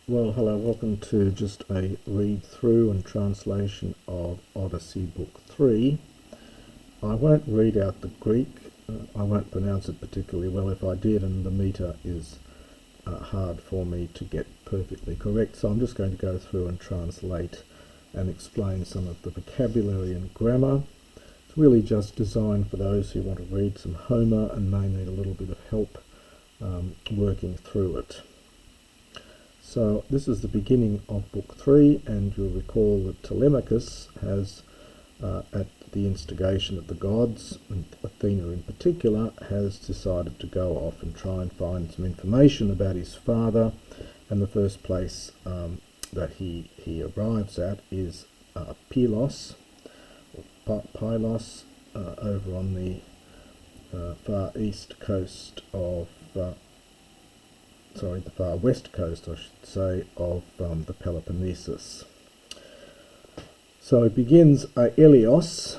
Well, hello, welcome to just a read through and translation of Odyssey Book 3. I won't read out the Greek, I won't pronounce it particularly well if I did, and the meter is hard for me to get perfectly correct, so I'm just going to go through and translate and explain some of the vocabulary and grammar. It's really just designed for those who want to read some Homer and may need a little bit of help working through it. So this is the beginning of Book 3, and you'll recall that Telemachos has, at the instigation of the gods, and Athena in particular, has decided to go off and try and find some information about his father, and the first place that he arrives at is Pylos, or Pylos, over on the far east coast of the far west coast, I should say, of the Peloponnesus. So it begins Helios,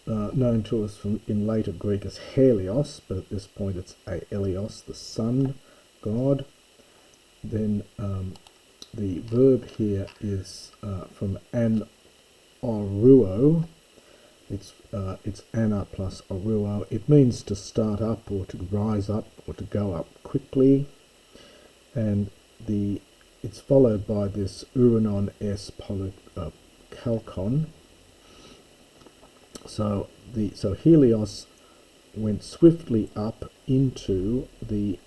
known to us in later Greek as Helios, but at this point it's Helios, the sun god. Then the verb here is from an oruo. It's ana plus oruo. It means to start up or to rise up or to go up quickly. And it's followed by this uranon s polychalcon. So Helios went swiftly up into the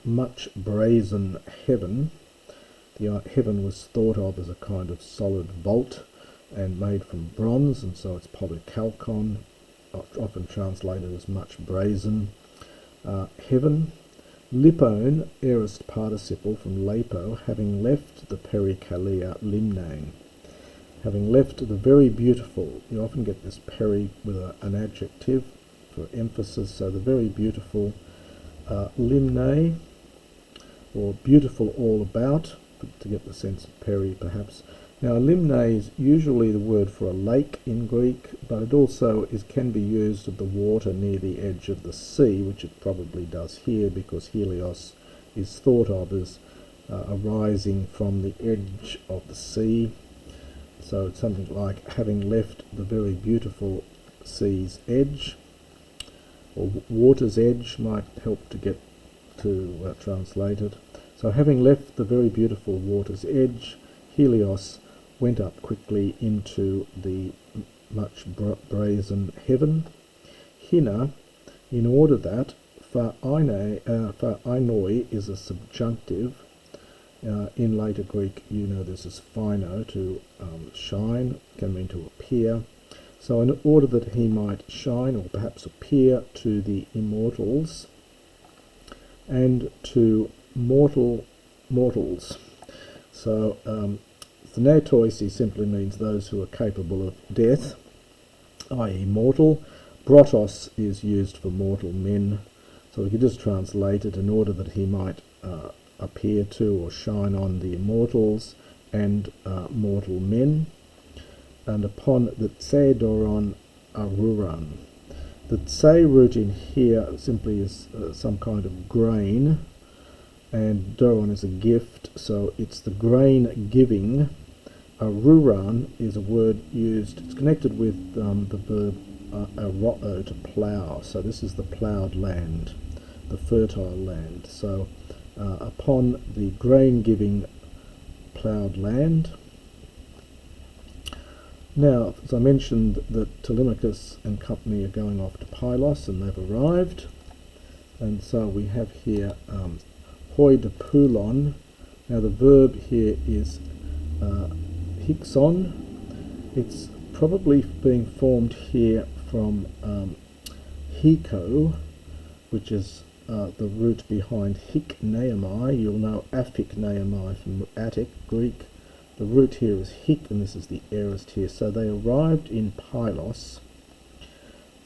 much brazen heaven. The heaven was thought of as a kind of solid vault and made from bronze, and so it's polychalcon, often translated as much brazen heaven. Lipone, aorist participle from lapo, having left the perikalea limnae. Having left the very beautiful, you often get this peri with an adjective for emphasis, so the very beautiful limnae, or beautiful all about, to get the sense of peri perhaps. Now, limnae is usually the word for a lake in Greek, but it also can be used of the water near the edge of the sea, which it probably does here, because Helios is thought of as arising from the edge of the sea. So it's something like having left the very beautiful sea's edge, or water's edge might help to get to translate it. So having left the very beautiful water's edge, Helios went up quickly into the much brazen heaven. Hina, in order that ainoi is a subjunctive. In later Greek, you know this is phino, to shine, can mean to appear. So in order that he might shine, or perhaps appear, to the immortals and to mortals. So Thanatoisi simply means those who are capable of death, i.e. mortal. Brotos is used for mortal men, so we could just translate it in order that he might appear to or shine on the immortals and mortal men. And upon the tsedoron aruran. The tse root in here simply is some kind of grain, and doron is a gift, so it's the grain giving. Aruran is a word used, it's connected with the verb aroo, to plough, so this is the ploughed land, the fertile land. So upon the grain giving ploughed land. Now, as I mentioned, that Telemachos and company are going off to Pylos, and they've arrived, and so we have here hoi de poulon. Now the verb here is hixon. It's probably being formed here from hiko, which is the root behind hikneamai. You'll know aphikneamai from Attic, Greek. The root here is hik, and this is the aorist here. So they arrived in Pylos,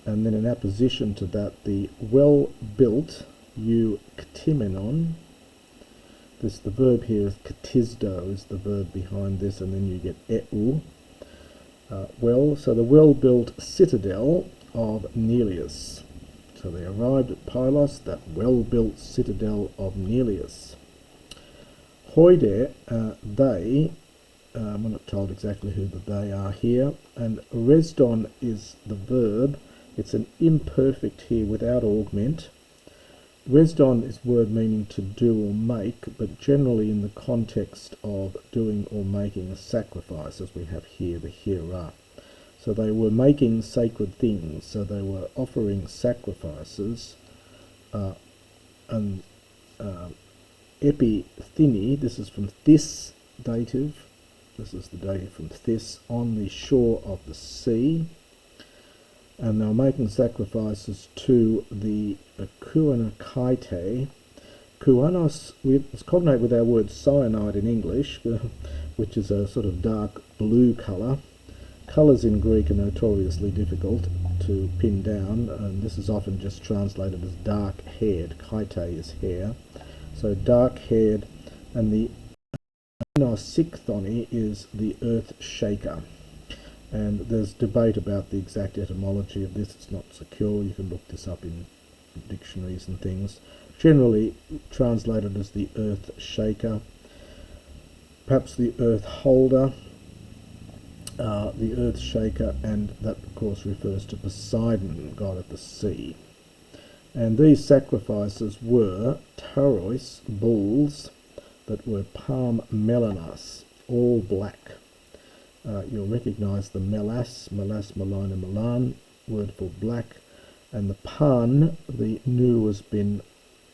and then in apposition to that, the well-built ktamenon. The verb here is katisdo, is the verb behind this, and then you get eu. So the well-built citadel of Neleus. So they arrived at Pylos, that well-built citadel of Neleus. Hoide, they, we're not told exactly who the they are here, and resdon is the verb. It's an imperfect here without augment. Resdon is a word meaning to do or make, but generally in the context of doing or making a sacrifice, as we have here, the hera. So they were making sacred things, so they were offering sacrifices, and epithini, this is from this dative, this is the dative from this, on the shore of the sea, and they were making sacrifices to the Kuanakaite. Kuanos is cognate with our word cyanide in English, which is a sort of dark blue colour. Colours in Greek are notoriously difficult to pin down, and this is often just translated as dark-haired. Kaite is hair. So dark-haired, and the Anosicthony is the earth shaker. And there's debate about the exact etymology of this. It's not secure. You can look this up in dictionaries and things. Generally translated as the earth shaker, perhaps the earth holder, the earth shaker, and that of course refers to Poseidon, god of the sea. And these sacrifices were tauros, bulls, that were palm melanas, all black. You'll recognise the melas, melina, melan, word for black, and the pan, the nu has been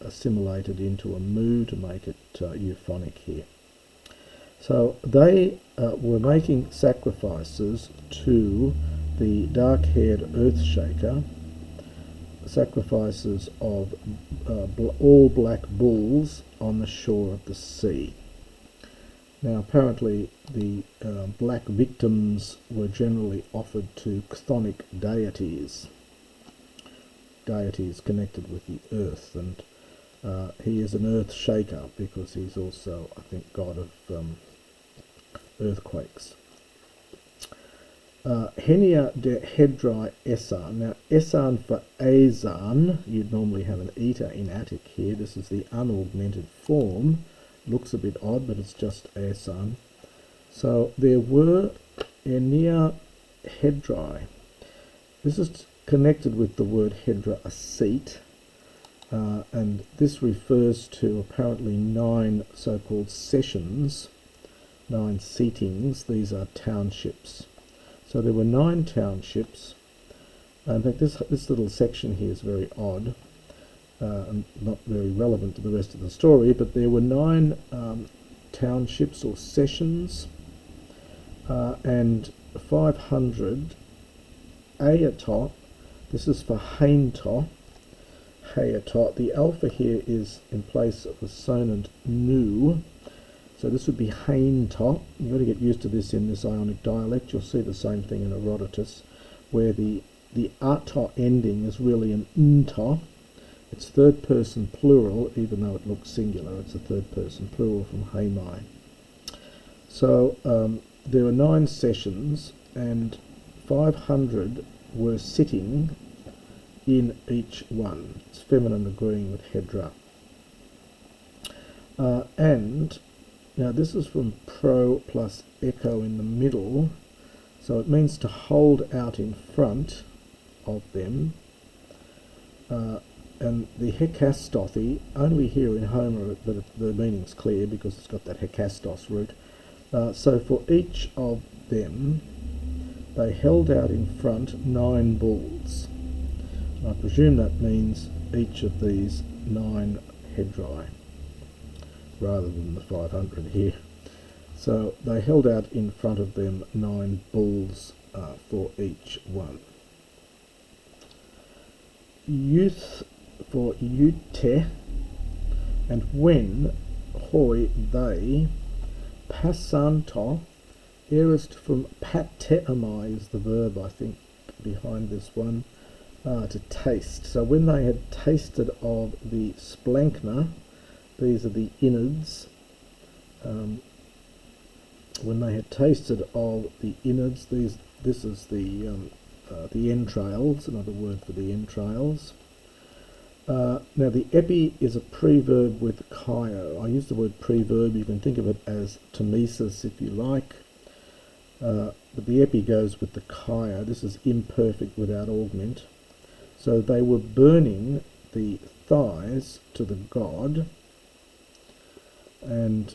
assimilated into a mu to make it euphonic here. So they were making sacrifices to the dark-haired earth shaker, sacrifices of all black bulls on the shore of the sea. Now apparently the black victims were generally offered to chthonic deities, deities connected with the earth, and he is an earth shaker because he's also, I think, god of earthquakes. Henia de Hedrai Esan. Now Esan for Azan, you'd normally have an eta in Attic here. This is the unaugmented form. Looks a bit odd, but it's just Esan. So there were Enia Hedrai. This is connected with the word Hedra, a seat, and this refers to apparently 9 so-called sessions, 9 seatings. These are townships. So there were 9 townships. In fact, this little section here is very odd, and not very relevant to the rest of the story, but there were 9 townships or sessions, and 500 Ayatot. This is for Hainto, Hayatot. The alpha here is in place of the sonant nu, so this would be Hainto. You've got to get used to this in this Ionic dialect. You'll see the same thing in Herodotus, where the ato ending is really an nto. It's third person plural, even though it looks singular. It's a third person plural from Haimai. So there were 9 sessions, and 500 were sitting in each one. It's feminine agreeing with Hedra. And now this is from pro plus echo in the middle, so it means to hold out in front of them. And the hekastothi, only here in Homer that the meaning's clear because it's got that hekastos root. So for each of them, they held out in front 9 bulls. I presume that means each of these 9 hedrai, rather than the 500 here. So they held out in front of them 9 bulls for each one. Youth for Ute, and when hoi they passanto, aorist from pateamai is the verb, I think, behind this one, to taste. So when they had tasted of the splankna, these are the innards, when they had tasted of the innards, this is the entrails, another word for the entrails. Now the epi is a preverb with chio. I use the word preverb, you can think of it as temesis if you like. But the epi goes with the chio. This is imperfect without augment. So they were burning the thighs to the god, and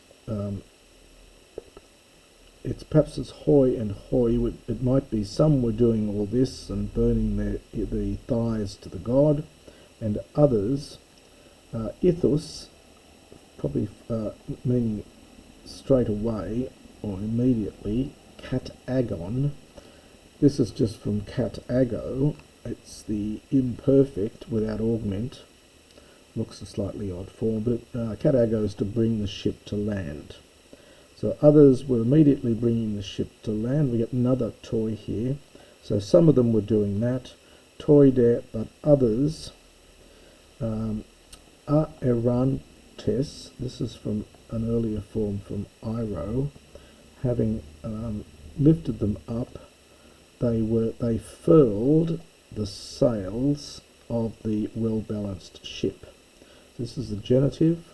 it's perhaps as hoi and hoi. It might be some were doing all this and burning the thighs to the god, and others, ithus, probably meaning straight away or immediately, cat agon. This is just from cat ago. It's the imperfect without augment. Looks a slightly odd form, but cat ago is to bring the ship to land. So others were immediately bringing the ship to land. We get another toi here. So some of them were doing that, toi there, but others, aerantes, this is from an earlier form from Iro, having lifted them up, they furled the sails of the well-balanced ship. This is the genitive.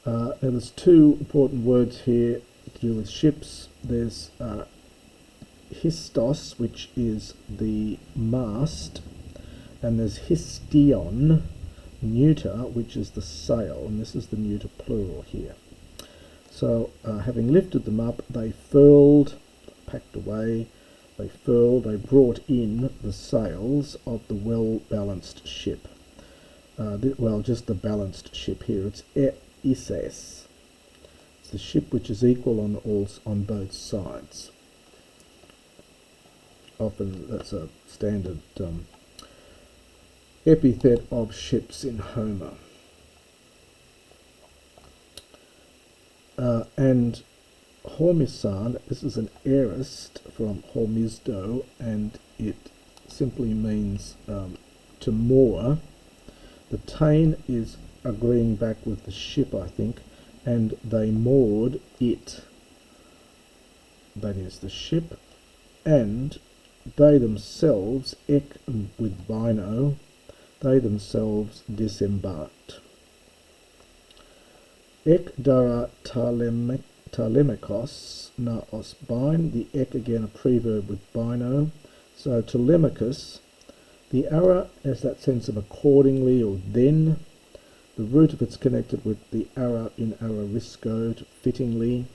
Now there's two important words here to do with ships. There's histos, which is the mast, and there's histion, neuter, which is the sail, and this is the neuter plural here. So having lifted them up, they furled, packed away, they brought in the sails of the well-balanced ship. Well, just the balanced ship here. It's Ises. It's the ship which is equal on both sides. Often that's a standard epithet of ships in Homer. And Hormisan, this is an aorist from Hormizdo, and it simply means to moor. The tain is agreeing back with the ship, I think, and they moored it. That is the ship, and they themselves, ek with bino, they themselves disembarked. Ek dara Telemachos na osbine, the ek again a preverb with bino. So Telemachos, the ara has that sense of accordingly or then. The root of it's connected with the ara in ararisco, fittingly.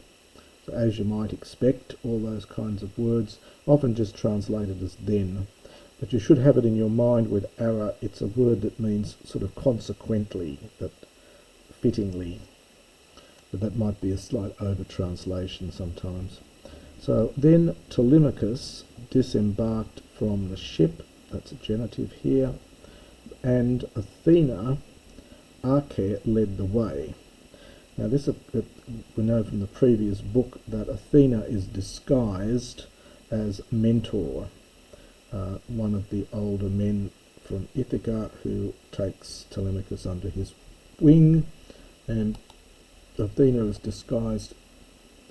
So as you might expect, all those kinds of words, often just translated as then. But you should have it in your mind with ara, it's a word that means sort of consequently, that fittingly. But that might be a slight over-translation sometimes. So then Telemachus disembarked from the ship, that's a genitive here, and Athena, Darkhair, led the way. Now this, we know from the previous book that Athena is disguised as Mentor, one of the older men from Ithaca who takes Telemachus under his wing, and Athena is disguised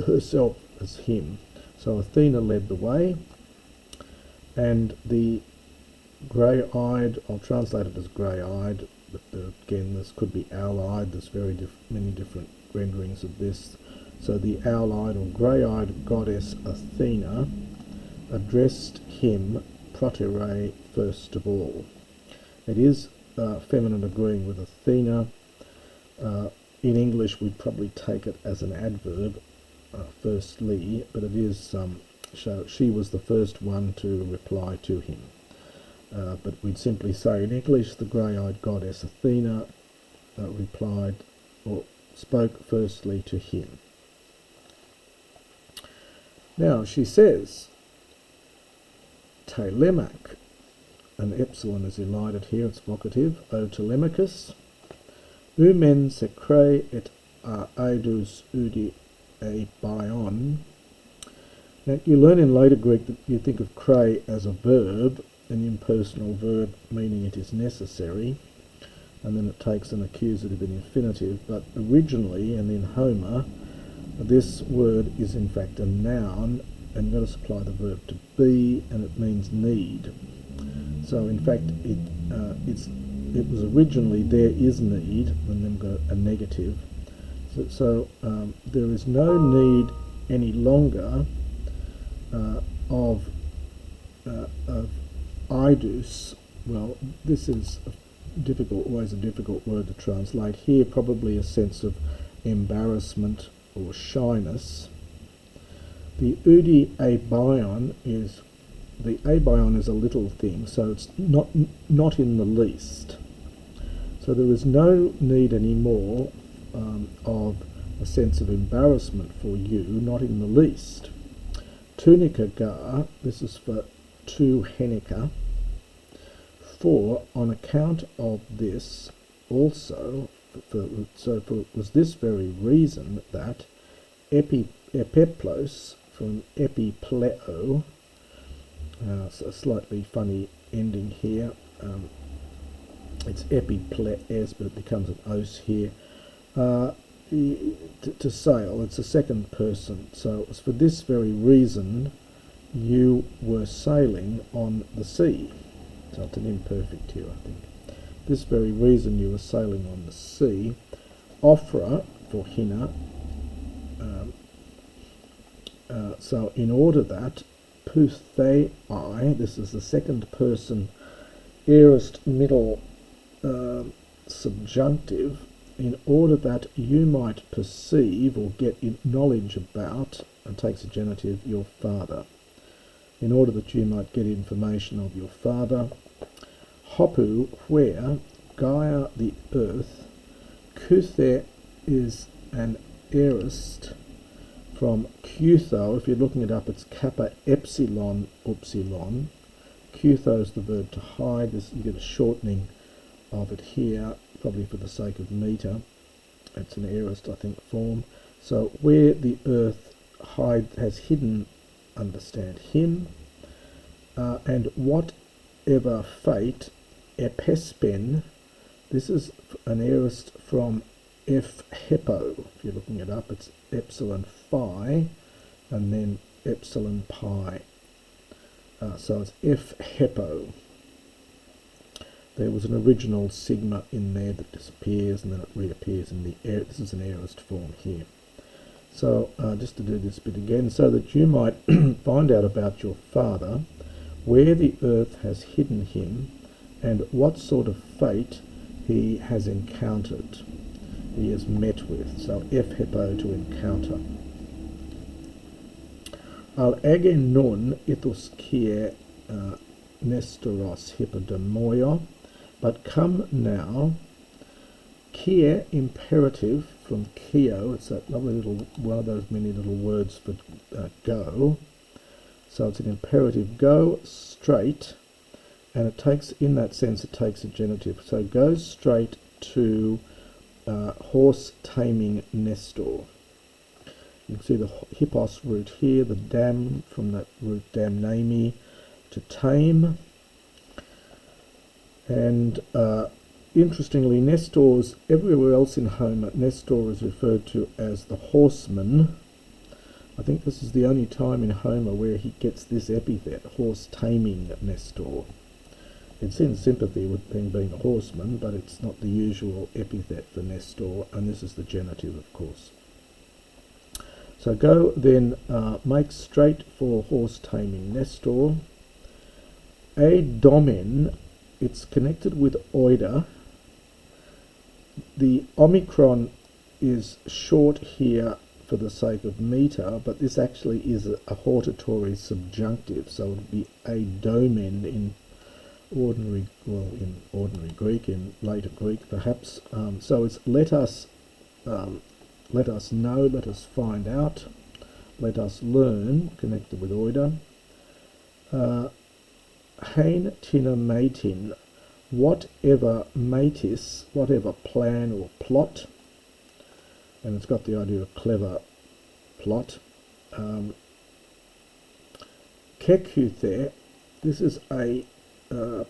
herself as him. So Athena led the way, and the grey-eyed, I'll translate it as grey-eyed, but again this could be owl-eyed, there's many different renderings of this. So the owl-eyed or grey-eyed goddess Athena addressed him protere first of all. It is feminine agreeing with Athena. In English we'd probably take it as an adverb, firstly, but it is so she was the first one to reply to him. But we'd simply say in English the grey-eyed goddess Athena replied or spoke firstly to him. Now she says, Telemach, an epsilon is elided here, it's vocative, O Telemachus, Umen secre et aedus udi e bion. Now you learn in later Greek that you think of cray as a verb, an impersonal verb meaning it is necessary, and then it takes an accusative and infinitive, but originally, and in Homer, this word is in fact a noun, and you've got to supply the verb to be, and it means need. So in fact it's it was originally there is need, and then got a negative. So there is no need any longer of idus. Well, this is always a difficult word to translate. Here, probably a sense of embarrassment or shyness. The udi abion is a little thing, so it's not in the least. So there is no need anymore of a sense of embarrassment for you, not in the least. Tunica gar, this is for tu henica, for on account of this also, it was this very reason that epiplos from epipleo, so a slightly funny ending here, it's epiples, but it becomes an os here, to sail, it's a second person, so it's for this very reason you were sailing on the sea. So it's an imperfect here, I think. This very reason you were sailing on the sea. Ophra for hina. So in order that puthei, this is the second person aorist middle subjunctive, in order that you might perceive or get knowledge about, and takes a genitive, your father. In order that you might get information of your father. Hopu, where Gaia the earth, Kuthe is an aorist from Kutho. If you're looking it up, it's kappa epsilon upsilon. Kutho is the verb to hide. You get a shortening of it here, probably for the sake of meter. It's an aorist, I think, form. So where the earth has hidden, understand him, and whatever fate, epespen, this is an aorist from F hepo. If you're looking it up, it's epsilon phi and then epsilon pi. So it's F hepo. There was an original sigma in there that disappears and then it reappears in the air. This is an aorist form here. So just to do this bit again, so that you might find out about your father, where the earth has hidden him, and what sort of fate he has encountered, he has met with. So F hippo, to encounter. Al age nun ithus kie Nestoros hippodemoio, but come now, kie imperative from kio, it's that lovely little, one of those many little words for go. So it's an imperative, go straight, and it takes, in that sense, it takes a genitive. So go straight to horse taming Nestor. You can see the hippos root here, the dam from that root damnami, to tame. And interestingly, Nestor's, everywhere else in Homer, Nestor is referred to as the horseman. I think this is the only time in Homer where he gets this epithet, horse taming Nestor. It's in sympathy with him being a horseman, but it's not the usual epithet for Nestor, and this is the genitive, of course. So go then, make straight for horse taming Nestor. A domen, it's connected with oida. The omicron is short here for the sake of meter, but this actually is a hortatory subjunctive, so it would be a domen in ordinary, well, in ordinary Greek, in later Greek perhaps. So it's let us know, let us find out, let us learn, connected with oida. Hein tina matin, whatever matis, whatever plan or plot, and it's got the idea of clever plot. Kekuthe, this is a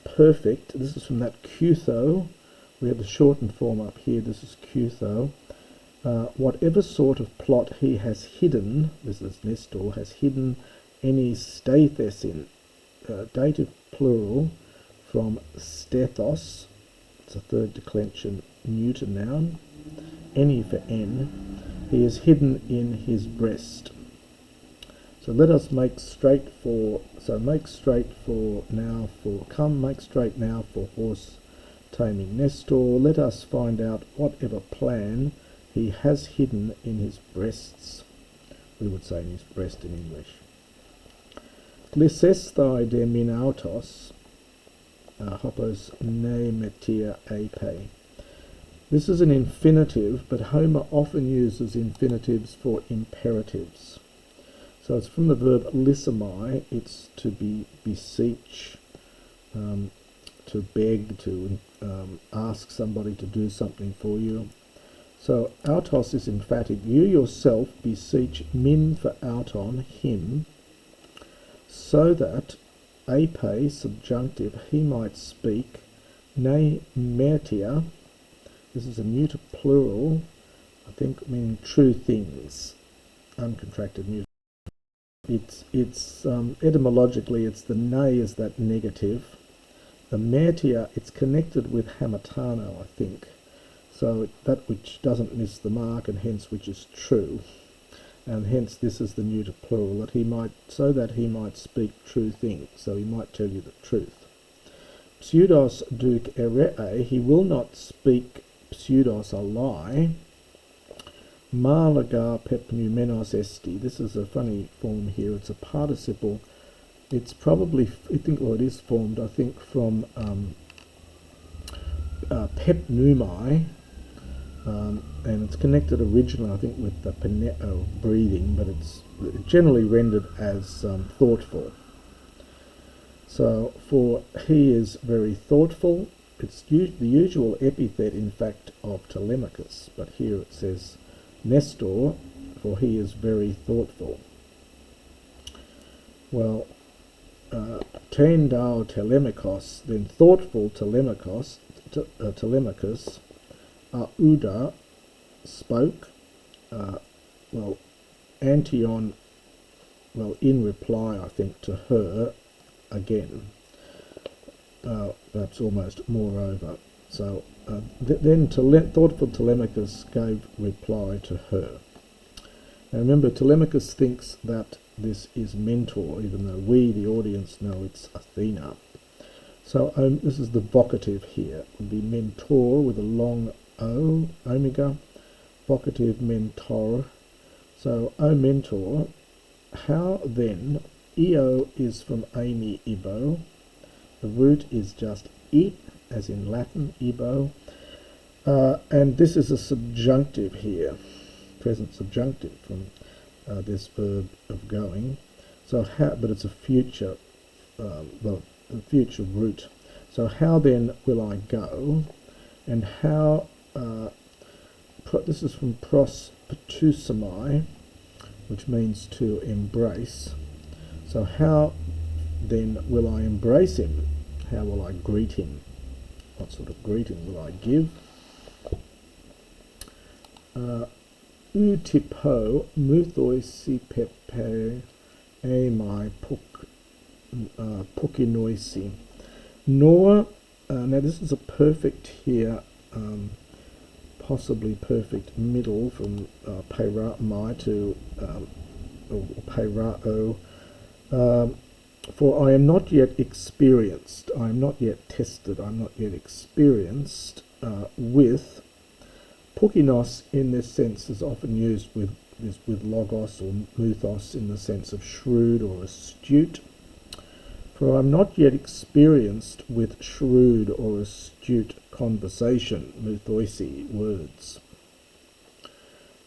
perfect, this is from that kutho, we have the shortened form up here, this is kutho. Whatever sort of plot he has hidden, this is Nestor, has hidden any stathesin, dative plural from stethos, It's a third declension neuter noun. Any for N. He is hidden in his breast. So let us make straight for, make straight for now for, come, make straight now for horse taming Nestor. Let us find out whatever plan he has hidden in his breasts. We would say in his breast in English. Lysesthai de minautos, hopos ne metia ape. This is an infinitive, but Homer often uses infinitives for imperatives. So it's from the verb lysomai, it's to beseech, to beg, to ask somebody to do something for you. So autos is emphatic. You yourself beseech min for auton, him, so that ape, subjunctive, he might speak, ne mertia, this is a neuter plural, I think meaning true things, uncontracted neuter. It's etymologically, it's the ne is that negative. The mertia, it's connected with hamatano, I think. So that which doesn't miss the mark, and hence which is true. And hence this is the neuter plural, that he might, so that he might speak true things, so he might tell you the truth. Pseudos duc eree, he will not speak pseudos, a lie. Malaga pepnumenos esti, this is a funny form here, it's a participle. It's probably, it is formed, I think, from pepnumai, and it's connected originally, I think, with the peneo, breathing, but it's generally rendered as thoughtful. So, for he is very thoughtful, it's the usual epithet, in fact, of Telemachos, but here it says Nestor, for he is very thoughtful. Well, tendao Telemachos, then thoughtful Telemachos, Uda spoke, Antion, in reply, I think, to her again, perhaps almost moreover. So then thoughtful Telemachos gave reply to her. Now remember, Telemachos thinks that this is Mentor, even though we, the audience, know it's Athena. So this is the vocative here. It would be mentor with a long O, omega, vocative mentor. So, O mentor, how then, Eo is from Ami Ibo, the root is just I, as in Latin, Ibo, and this is a subjunctive here, present subjunctive from this verb of going. So how, but it's a future, a future root. So how then will I go? And how, this is from pros petusomai, which means to embrace. So how then will I embrace him? How will I greet him? What sort of greeting will I give? Utipo muthoisi pepe amai pukinoisi. Nor, now this is a perfect here, possibly perfect middle from peira'mai to peira'o. For I am not yet experienced, I am not yet tested, I am not yet experienced with. Pukinos in this sense is often used with logos or muthos in the sense of shrewd or astute. For I am not yet experienced with shrewd or astute conversation, muthoisi, words.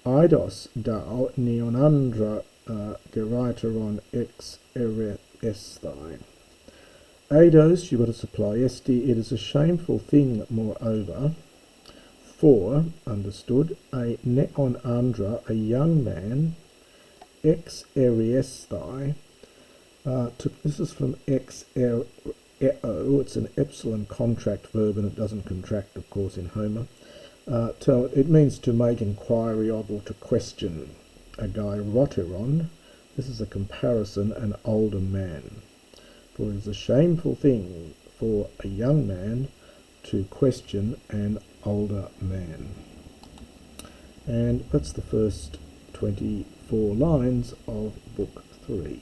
Eidos dao neonandra geraiteron ex esthai. Eidos, you've got to supply esti, it is a shameful thing, moreover, for, understood, a neon andra, a young man, ex eriesthai, this is from ex eo, it's an epsilon contract verb and it doesn't contract, of course, in Homer. So it means to make inquiry of or to question. A gairoteron, this is a comparison, an older man. For it is a shameful thing for a young man to question an older man. And that's the first 24 lines of Book 3.